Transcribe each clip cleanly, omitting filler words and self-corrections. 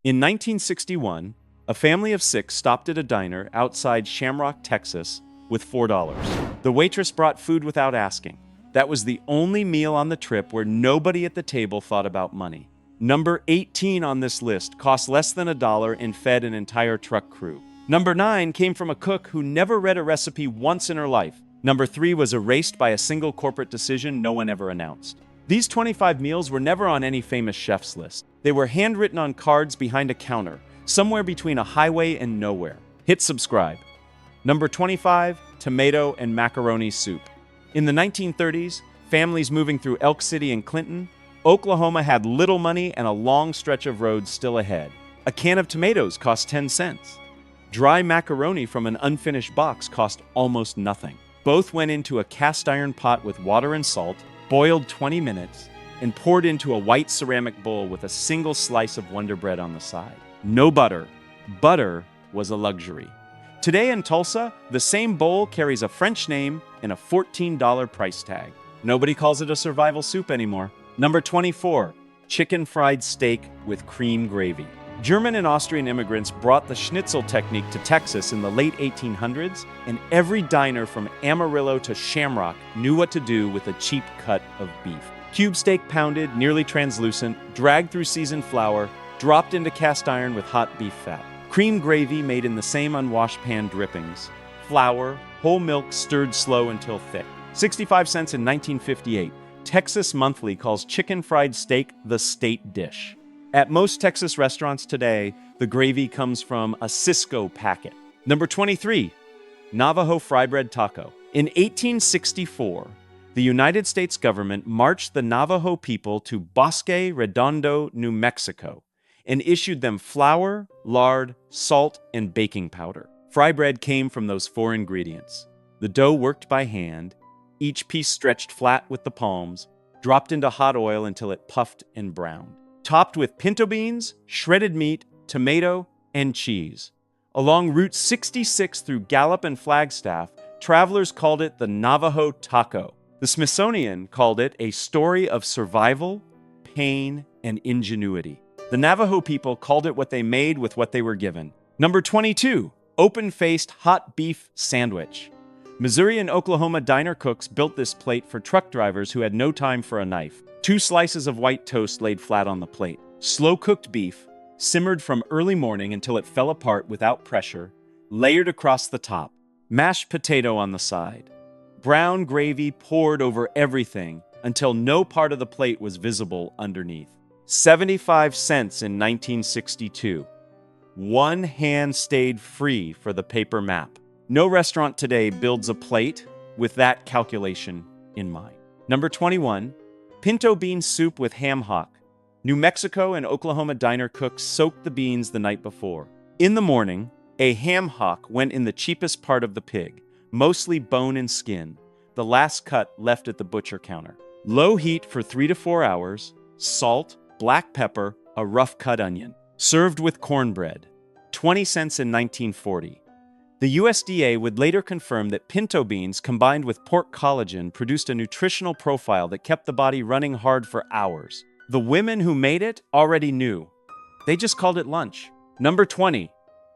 In 1961, a family of 6 stopped at a diner outside Shamrock, Texas, with $4. The waitress brought food without asking. That was the only meal on the trip where nobody at the table thought about money. Number 18 on this list cost less than $1 and fed an entire truck crew. Number 9 came from a cook who never read a recipe once in her life. Number 3 was erased by a single corporate decision no one ever announced. These 25 meals were never on any famous chef's list. They were handwritten on cards behind a counter, somewhere between a highway and nowhere. Hit subscribe. Number 25, tomato and macaroni soup. In the 1930s, families moving through Elk City and Clinton, Oklahoma had little money and a long stretch of roads still ahead. A can of tomatoes cost 10 cents. Dry macaroni from an unfinished box cost almost nothing. Both went into a cast iron pot with water and salt, boiled 20 minutes, and poured into a white ceramic bowl with a single slice of Wonder Bread on the side. No butter. Butter was a luxury. Today in Tulsa, the same bowl carries a French name and a $14 price tag. Nobody calls it a survival soup anymore. Number 24, chicken fried steak with cream gravy. German and Austrian immigrants brought the schnitzel technique to Texas in the late 1800s, and every diner from Amarillo to Shamrock knew what to do with a cheap cut of beef. Cube steak pounded, nearly translucent, dragged through seasoned flour, dropped into cast iron with hot beef fat. Cream gravy made in the same unwashed pan drippings. Flour, whole milk stirred slow until thick. 65 cents in 1958. Texas Monthly calls chicken fried steak the state dish. At most Texas restaurants today, the gravy comes from a Cisco packet. Number 23, Navajo fry bread taco. In 1864, the United States government marched the Navajo people to Bosque Redondo, New Mexico, and issued them flour, lard, salt, and baking powder. Fry bread came from those 4 ingredients. The dough worked by hand, each piece stretched flat with the palms, dropped into hot oil until it puffed and browned. Topped with pinto beans, shredded meat, tomato, and cheese. Along Route 66 through Gallup and Flagstaff, travelers called it the Navajo taco. The Smithsonian called it a story of survival, pain, and ingenuity. The Navajo people called it what they made with what they were given. Number 22, open-faced hot beef sandwich. Missouri and Oklahoma diner cooks built this plate for truck drivers who had no time for a knife. 2 slices of white toast laid flat on the plate. Slow-cooked beef, simmered from early morning until it fell apart without pressure, layered across the top. Mashed potato on the side. Brown gravy poured over everything until no part of the plate was visible underneath. 75 cents in 1962. 1 hand stayed free for the paper map. No restaurant today builds a plate with that calculation in mind. Number 21, pinto bean soup with ham hock. New Mexico and Oklahoma diner cooks soaked the beans the night before. In the morning, a ham hock went in the cheapest part of the pig, mostly bone and skin, the last cut left at the butcher counter. Low heat for 3 to 4 hours, salt, black pepper, a rough cut onion. Served with cornbread. 20 cents in 1940. The USDA would later confirm that pinto beans combined with pork collagen produced a nutritional profile that kept the body running hard for hours. The women who made it already knew. They just called it lunch. Number 20,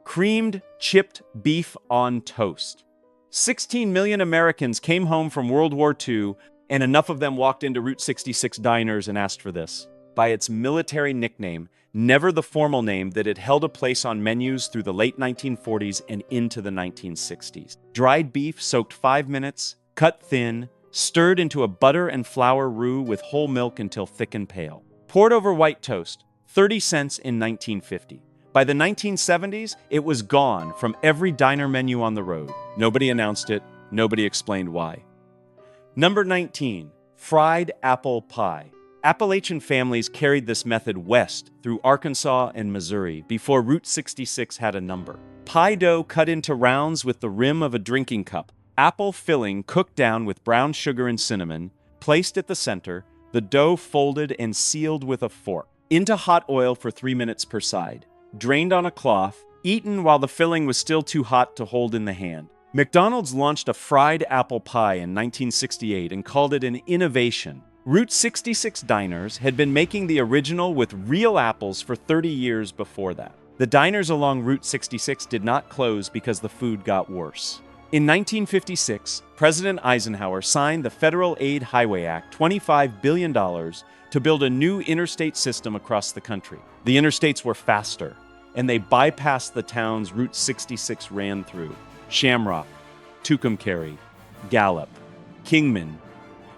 creamed chipped beef on toast. 16 million Americans came home from World War II, and enough of them walked into Route 66 diners and asked for this. By its military nickname, never the formal name that it held a place on menus through the late 1940s and into the 1960s. Dried beef soaked 5 minutes, cut thin, stirred into a butter and flour roux with whole milk until thick and pale. Poured over white toast, 30 cents in 1950. By the 1970s, it was gone from every diner menu on the road. Nobody announced it, nobody explained why. Number 19, fried apple pie. Appalachian families carried this method west through Arkansas and Missouri before Route 66 had a number. Pie dough cut into rounds with the rim of a drinking cup. Apple filling cooked down with brown sugar and cinnamon, placed at the center, the dough folded and sealed with a fork. Into hot oil for 3 minutes per side. Drained on a cloth, eaten while the filling was still too hot to hold in the hand. McDonald's launched a fried apple pie in 1968 and called it an innovation. Route 66 diners had been making the original with real apples for 30 years before that. The diners along Route 66 did not close because the food got worse. In 1956, President Eisenhower signed the Federal Aid Highway Act, $25 billion, to build a new interstate system across the country. The interstates were faster, and they bypassed the towns Route 66 ran through: Shamrock, Tucumcari, Gallup, Kingman,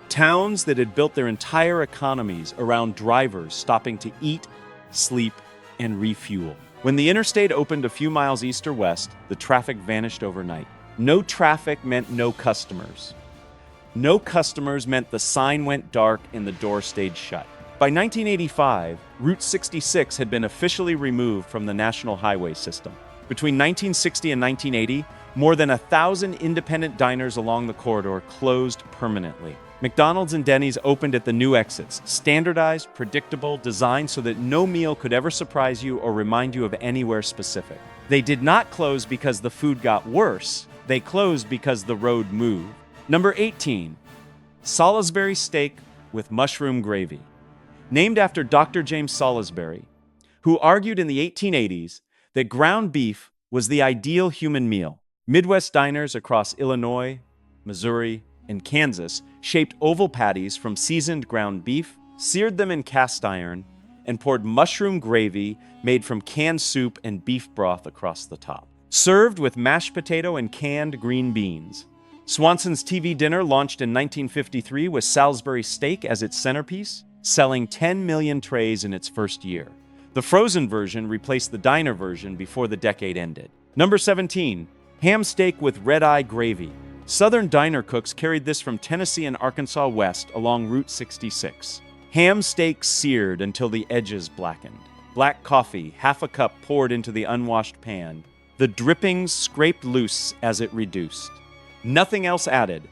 towns that had built their entire economies around drivers stopping to eat, sleep, and refuel. When the interstate opened a few miles east or west, the traffic vanished overnight. No traffic meant no customers. No customers meant the sign went dark and the door stayed shut. By 1985, Route 66 had been officially removed from the national highway system. Between 1960 and 1980, more than 1,000 independent diners along the corridor closed permanently. McDonald's and Denny's opened at the new exits, standardized, predictable, designed so that no meal could ever surprise you or remind you of anywhere specific. They did not close because the food got worse. They closed because the road moved. Number 18, Salisbury steak with mushroom gravy. Named after Dr. James Salisbury, who argued in the 1880s that ground beef was the ideal human meal. Midwest diners across Illinois, Missouri, and Kansas shaped oval patties from seasoned ground beef, seared them in cast iron, and poured mushroom gravy made from canned soup and beef broth across the top. Served with mashed potato and canned green beans. Swanson's TV dinner launched in 1953 with Salisbury steak as its centerpiece, selling 10 million trays in its first year. The frozen version replaced the diner version before the decade ended. Number 17, ham steak with red-eye gravy. Southern diner cooks carried this from Tennessee and Arkansas west along Route 66. Ham steak seared until the edges blackened. Black coffee, half a cup poured into the unwashed pan. The drippings scraped loose as it reduced. Nothing else added.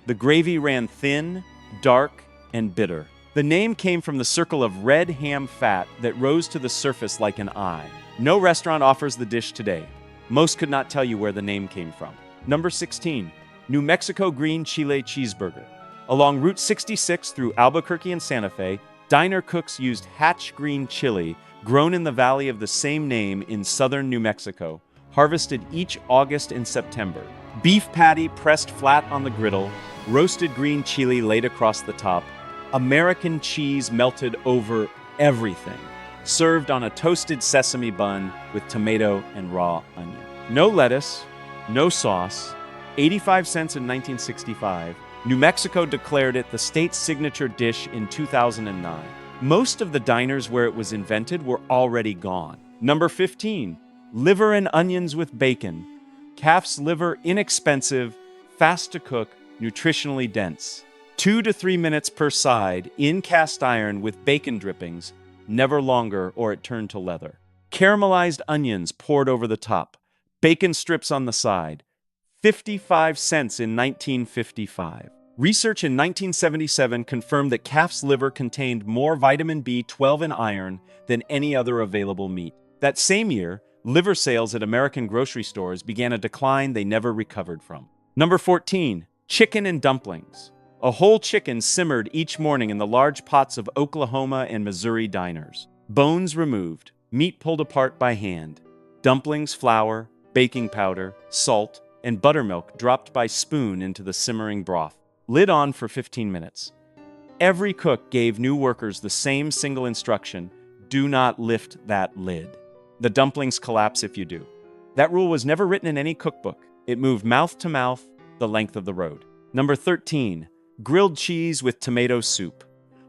The gravy ran thin, dark, and bitter. The name came from the circle of red ham fat that rose to the surface like an eye. No restaurant offers the dish today. Most could not tell you where the name came from. Number 16, New Mexico green chile cheeseburger. Along Route 66 through Albuquerque and Santa Fe, diner cooks used hatch green chili grown in the valley of the same name in southern New Mexico, harvested each August and September. Beef patty pressed flat on the griddle, roasted green chili laid across the top, American cheese melted over everything, served on a toasted sesame bun with tomato and raw onion. No lettuce, no sauce, 85 cents in 1965. New Mexico declared it the state's signature dish in 2009. Most of the diners where it was invented were already gone. Number 15, liver and onions with bacon. Calf's liver, inexpensive, fast to cook, nutritionally dense. 2 to 3 minutes per side, in cast iron with bacon drippings, never longer or it turned to leather. Caramelized onions poured over the top, bacon strips on the side. 55 cents in 1955. Research in 1977 confirmed that calf's liver contained more vitamin B12 and iron than any other available meat. That same year, liver sales at American grocery stores began a decline they never recovered from. Number 14, chicken and dumplings. A whole chicken simmered each morning in the large pots of Oklahoma and Missouri diners. Bones removed, meat pulled apart by hand. Dumplings, flour, baking powder, salt, and buttermilk dropped by spoon into the simmering broth. Lid on for 15 minutes. Every cook gave new workers the same single instruction: do not lift that lid. The dumplings collapse if you do. That rule was never written in any cookbook. It moved mouth to mouth the length of the road. Number 13, grilled cheese with tomato soup.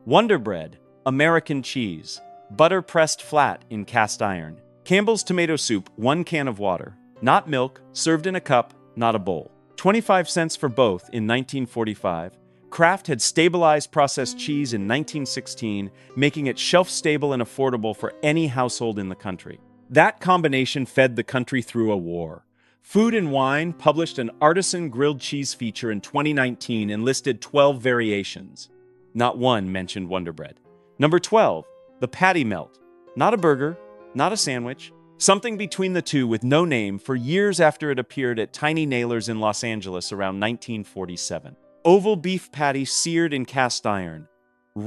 Wonder Bread, American cheese. Butter pressed flat in cast iron. Campbell's tomato soup, 1 can of water. Not milk, served in a cup, not a bowl. 25 cents for both in 1945. Kraft had stabilized processed cheese in 1916, making it shelf-stable and affordable for any household in the country. That combination fed the country through a war. Food and Wine published an artisan grilled cheese feature in 2019 and listed 12 variations. Not one mentioned Wonder Bread. Number 12, the patty melt. Not a burger, not a sandwich. Something between the two with no name for years after it appeared at Tiny Nailers in Los Angeles around 1947. Oval beef patty seared in cast iron.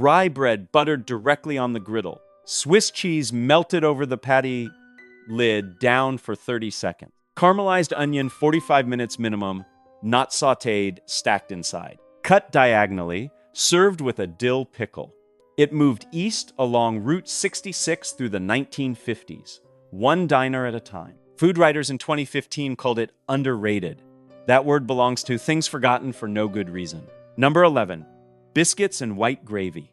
rye bread buttered directly on the griddle, Swiss cheese melted over the patty lid down for 30 seconds, caramelized onion 45 minutes minimum, not sautéed, stacked inside, cut diagonally, served with a dill pickle. It moved east along Route 66 through the 1950s, one diner at a time. Food writers in 2015 called it underrated. That word belongs to things forgotten for no good reason. Number 11, biscuits and white gravy.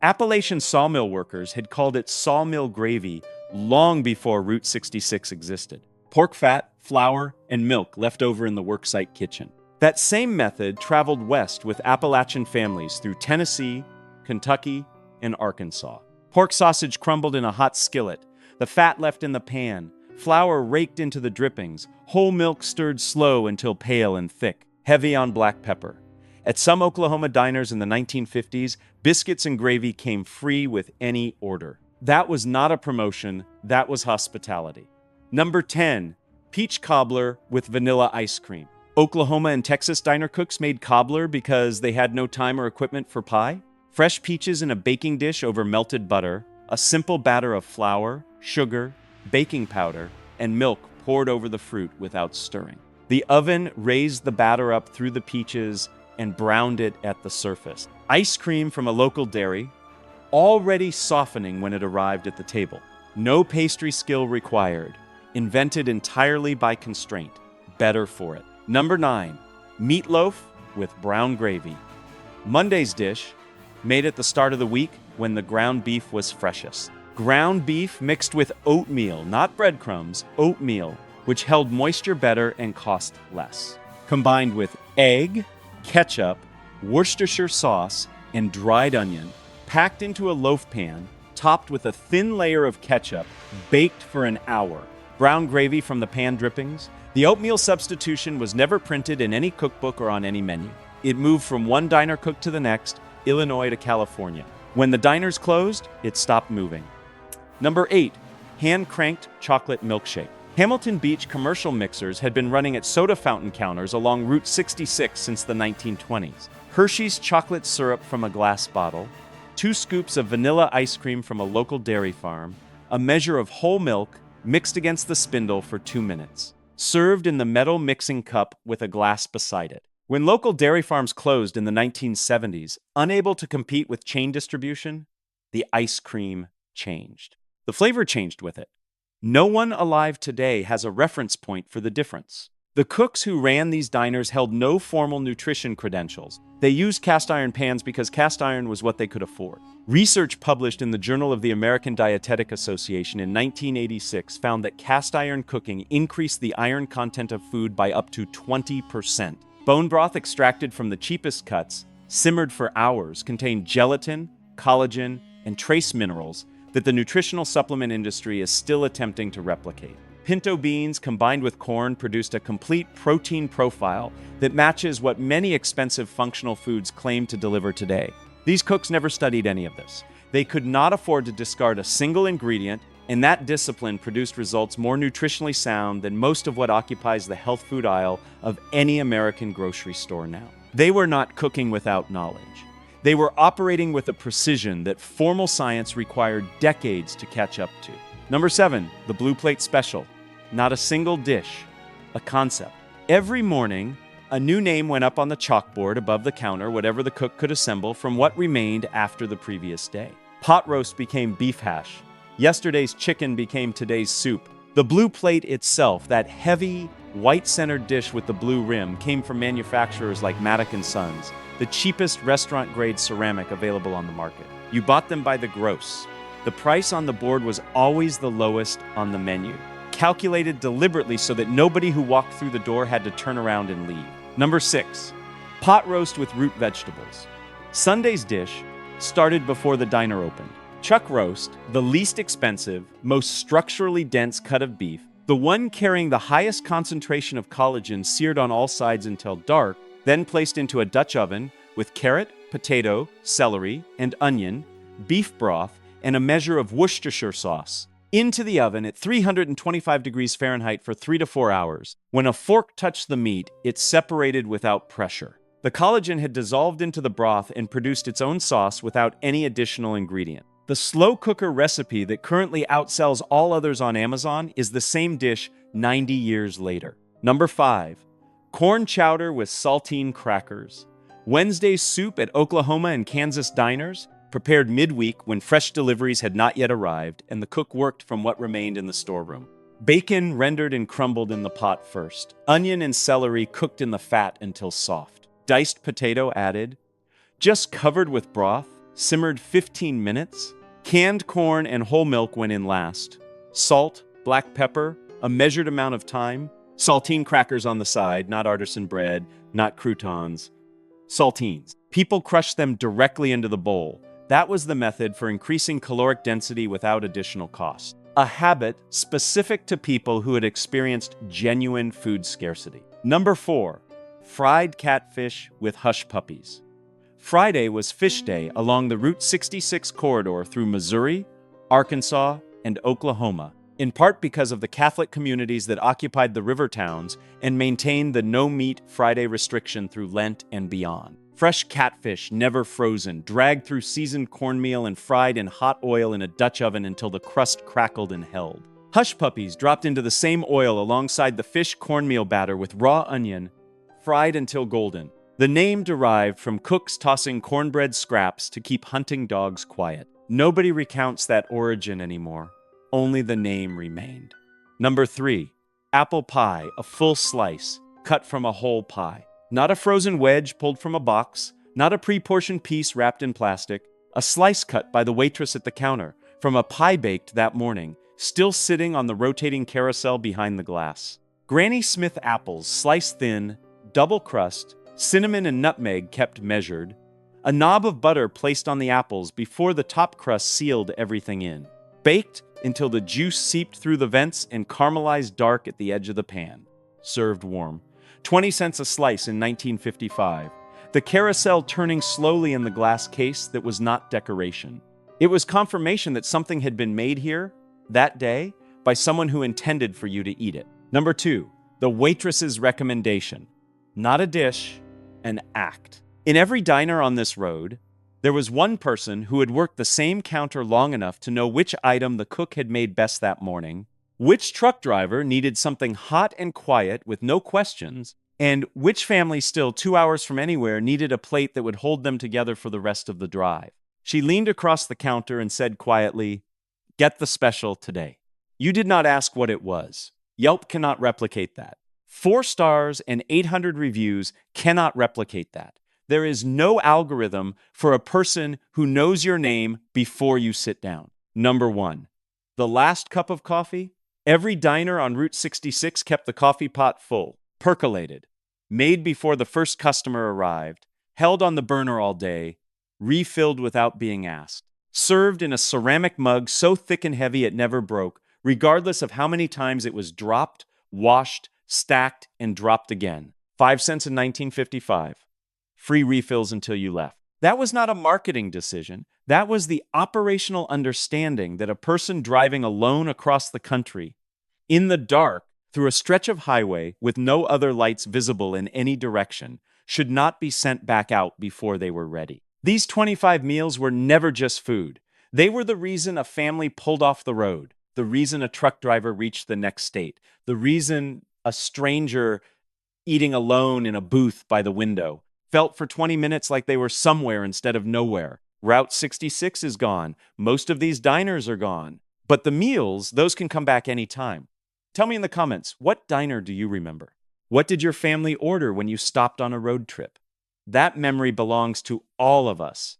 Appalachian sawmill workers had called it sawmill gravy long before Route 66 existed. Pork fat, flour, and milk left over in the worksite kitchen. That same method traveled west with Appalachian families through Tennessee, Kentucky, and Arkansas. Pork sausage crumbled in a hot skillet, the fat left in the pan, flour raked into the drippings, whole milk stirred slow until pale and thick, heavy on black pepper. At some Oklahoma diners in the 1950s, biscuits and gravy came free with any order. That was not a promotion, that was hospitality. Number 10, peach cobbler with vanilla ice cream. Oklahoma and Texas diner cooks made cobbler because they had no time or equipment for pie. Fresh peaches in a baking dish over melted butter, a simple batter of flour, sugar, baking powder, and milk poured over the fruit without stirring. The oven raised the batter up through the peaches and browned it at the surface. Ice cream from a local dairy, already softening when it arrived at the table. No pastry skill required. Invented entirely by constraint. Better for it. Number 9, meatloaf with brown gravy. Monday's dish, made at the start of the week when the ground beef was freshest. Ground beef mixed with oatmeal, not breadcrumbs, oatmeal, which held moisture better and cost less. Combined with egg, ketchup, Worcestershire sauce, and dried onion, packed into a loaf pan, topped with a thin layer of ketchup, baked for an hour. Brown gravy from the pan drippings. The oatmeal substitution was never printed in any cookbook or on any menu. It moved from one diner cook to the next, Illinois to California. When the diners closed, it stopped moving. Number 8, hand-cranked chocolate milkshake. Hamilton Beach commercial mixers had been running at soda fountain counters along Route 66 since the 1920s. Hershey's chocolate syrup from a glass bottle, 2 scoops of vanilla ice cream from a local dairy farm, a measure of whole milk mixed against the spindle for 2 minutes. Served in the metal mixing cup with a glass beside it. When local dairy farms closed in the 1970s, unable to compete with chain distribution, the ice cream changed. The flavor changed with it. No one alive today has a reference point for the difference. The cooks who ran these diners held no formal nutrition credentials. They used cast iron pans because cast iron was what they could afford. Research published in the Journal of the American Dietetic Association in 1986 found that cast iron cooking increased the iron content of food by up to 20%. Bone broth extracted from the cheapest cuts, simmered for hours, contained gelatin, collagen, and trace minerals that the nutritional supplement industry is still attempting to replicate. Pinto beans combined with corn produced a complete protein profile that matches what many expensive functional foods claim to deliver today. These cooks never studied any of this. They could not afford to discard a single ingredient, and that discipline produced results more nutritionally sound than most of what occupies the health food aisle of any American grocery store now. They were not cooking without knowledge. They were operating with a precision that formal science required decades to catch up to. Number 7, the Blue Plate Special. Not a single dish, a concept. Every morning, a new name went up on the chalkboard above the counter, whatever the cook could assemble from what remained after the previous day. Pot roast became beef hash. Yesterday's chicken became today's soup. The Blue Plate itself, that heavy, white-centered dish with the blue rim, came from manufacturers like Maddock & Sons, the cheapest restaurant-grade ceramic available on the market. You bought them by the gross. The price on the board was always the lowest on the menu, calculated deliberately so that nobody who walked through the door had to turn around and leave. Number 6, pot roast with root vegetables. Sunday's dish started before the diner opened. Chuck roast, the least expensive, most structurally dense cut of beef, the one carrying the highest concentration of collagen seared on all sides until dark, then placed into a Dutch oven with carrot, potato, celery, and onion, beef broth, and a measure of Worcestershire sauce. Into the oven at 325 degrees Fahrenheit for 3 to 4 hours. When a fork touched the meat, it separated without pressure. The collagen had dissolved into the broth and produced its own sauce without any additional ingredient. The slow cooker recipe that currently outsells all others on Amazon is the same dish 90 years later. Number 5. Corn chowder with saltine crackers. Wednesday's soup at Oklahoma and Kansas diners, prepared midweek when fresh deliveries had not yet arrived and the cook worked from what remained in the storeroom. Bacon rendered and crumbled in the pot first. Onion and celery cooked in the fat until soft. Diced potato added. Just covered with broth, simmered 15 minutes. Canned corn and whole milk went in last. Salt, black pepper, a measured amount of thyme. Saltine crackers on the side, not artisan bread, not croutons. Saltines. People crushed them directly into the bowl. That was the method for increasing caloric density without additional cost. A habit specific to people who had experienced genuine food scarcity. Number 4. Fried catfish with hush puppies. Friday was Fish Day along the Route 66 corridor through Missouri, Arkansas, and Oklahoma, in part because of the Catholic communities that occupied the river towns and maintained the no-meat Friday restriction through Lent and beyond. Fresh catfish, never frozen, dragged through seasoned cornmeal and fried in hot oil in a Dutch oven until the crust crackled and held. Hush puppies dropped into the same oil alongside the fish cornmeal batter with raw onion, fried until golden. The name derived from cooks tossing cornbread scraps to keep hunting dogs quiet. Nobody recounts that origin anymore. Only the name remained. Number 3. Apple pie, a full slice, cut from a whole pie. Not a frozen wedge pulled from a box, not a pre-portioned piece wrapped in plastic, a slice cut by the waitress at the counter from a pie baked that morning, still sitting on the rotating carousel behind the glass. Granny Smith apples, sliced thin, double crust, cinnamon and nutmeg kept measured, a knob of butter placed on the apples before the top crust sealed everything in. Baked until the juice seeped through the vents and caramelized dark at the edge of the pan. Served warm. 20 cents a slice in 1955. The carousel turning slowly in the glass case that was not decoration. It was confirmation that something had been made here, that day, by someone who intended for you to eat it. Number 2. The waitress's recommendation. Not a dish, an act. In every diner on this road, there was one person who had worked the same counter long enough to know which item the cook had made best that morning, which truck driver needed something hot and quiet with no questions, and which family still 2 hours from anywhere needed a plate that would hold them together for the rest of the drive. She leaned across the counter and said quietly, "Get the special today." You did not ask what it was. Yelp cannot replicate that. 4 stars and 800 reviews cannot replicate that. There is no algorithm for a person who knows your name before you sit down. Number 1. The last cup of coffee? Every diner on Route 66 kept the coffee pot full, percolated, made before the first customer arrived, held on the burner all day, refilled without being asked, served in a ceramic mug so thick and heavy it never broke, regardless of how many times it was dropped, washed, stacked, and dropped again. 5 cents in 1955. Free refills until you left. That was not a marketing decision. That was the operational understanding that a person driving alone across the country, in the dark, through a stretch of highway with no other lights visible in any direction, should not be sent back out before they were ready. These 25 meals were never just food. They were the reason a family pulled off the road, the reason a truck driver reached the next state, the reason a stranger eating alone in a booth by the window felt for 20 minutes like they were somewhere instead of nowhere. Route 66 is gone. Most of these diners are gone. But the meals, those can come back anytime. Tell me in the comments, what diner do you remember? What did your family order when you stopped on a road trip? That memory belongs to all of us.